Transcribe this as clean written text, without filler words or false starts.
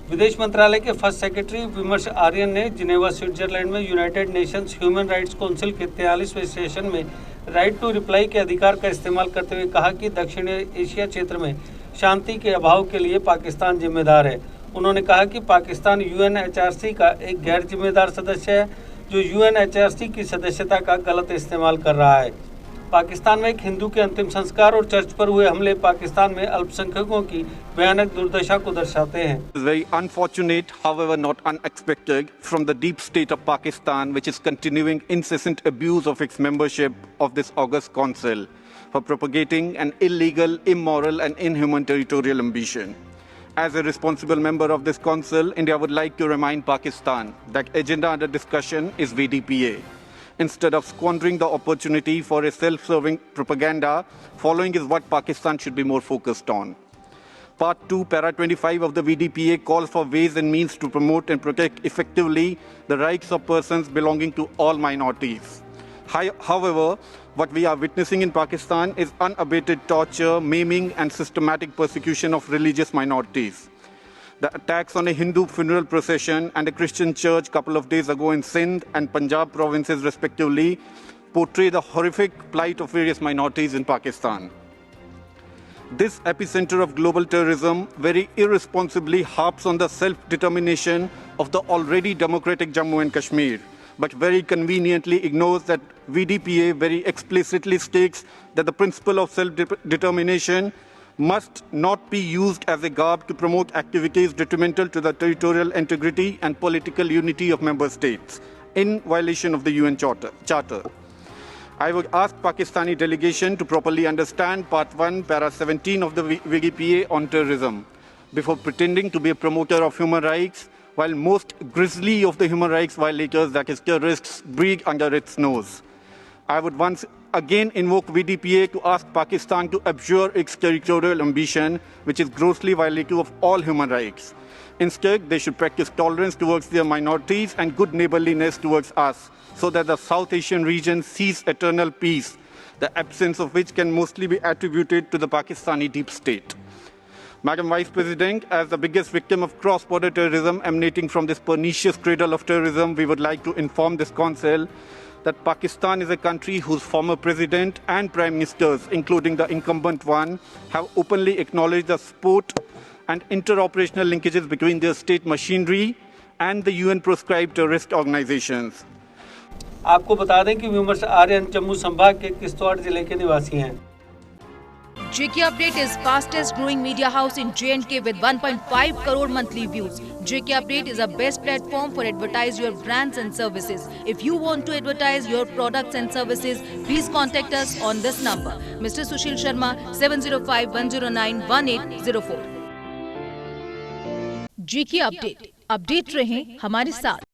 विदेश मंत्रालय के फर्स्ट सेक्रेटरी विमर्श आर्यन ने जिनेवा स्विट्जरलैंड में United Nations human rights council के 43वें सेशन में राइट टू रिप्लाई के अधिकार का इस्तेमाल करते हुए कहा कि दक्षिण एशिया क्षेत्र में शांति के अभाव के लिए पाकिस्तान जिम्मेदार है। उन्होंने कहा कि पाकिस्तान यूएनएचआरसी का एक गैर जिम्मेदार सदस्य है जो यूएनएचआरसी की सदस्यता का गलत इस्तेमाल कर रहा है। पाकिस्तान में एक हिंदू के अंतिम संस्कार और चर्च पर हुए हमले पाकिस्तान में अल्पसंख्यकों की भयानक दुर्दशा को दर्शाते हैं। It is very unfortunate, however not unexpected, from the deep state of Pakistan, which is continuing incessant abuse of its membership of this august council for propagating an illegal, immoral and inhuman territorial ambition. As a responsible member of this council, India would like to remind Pakistan that agenda under discussion is VDPA. Instead of squandering the opportunity for a self-serving propaganda, following is what Pakistan should be more focused on. Part 2, Para 25 of the VDPA calls for ways and means to promote and protect effectively the rights of persons belonging to all minorities. However, what we are witnessing in Pakistan is unabated torture, maiming and systematic persecution of religious minorities. The attacks on a Hindu funeral procession and a Christian church a couple of days ago in Sindh and Punjab provinces respectively portray the horrific plight of various minorities in Pakistan. This epicenter of global terrorism very irresponsibly harps on the self-determination of the already democratic Jammu and Kashmir, but very conveniently ignores that VDPA very explicitly states that the principle of self-determination must not be used as a garb to promote activities detrimental to the territorial integrity and political unity of member states, in violation of the UN Charter. I would ask Pakistani delegation to properly understand Part 1, Para 17 of the VDPA on terrorism, before pretending to be a promoter of human rights, while most grisly of the human rights violators, that is terrorists, breathe under its nose. I would once again invoke VDPA to ask Pakistan to abjure its territorial ambition, which is grossly violative of all human rights. Instead, they should practice tolerance towards their minorities and good neighborliness towards us, so that the South Asian region sees eternal peace, the absence of which can mostly be attributed to the Pakistani deep state. Madam Vice President, as the biggest victim of cross-border terrorism emanating from this pernicious cradle of terrorism, we would like to inform this Council that Pakistan is a country whose former president and prime ministers, including the incumbent one, have openly acknowledged the support and interoperational linkages between their state machinery and the UN-proscribed terrorist organizations. आपको बता दें कि विमर्श आर्यन जम्मू संभाग के किश्तवाड़ जिले के निवासी हैं। JK Update is fastest growing media house in J&K with 1.5 crore monthly views. JK Update is a best platform for advertise your brands and services. If you want to advertise your products and services, please contact us on this number. Mr. Sushil Sharma, 705-109-1804. JK Update. Update रहें हमारे साथ।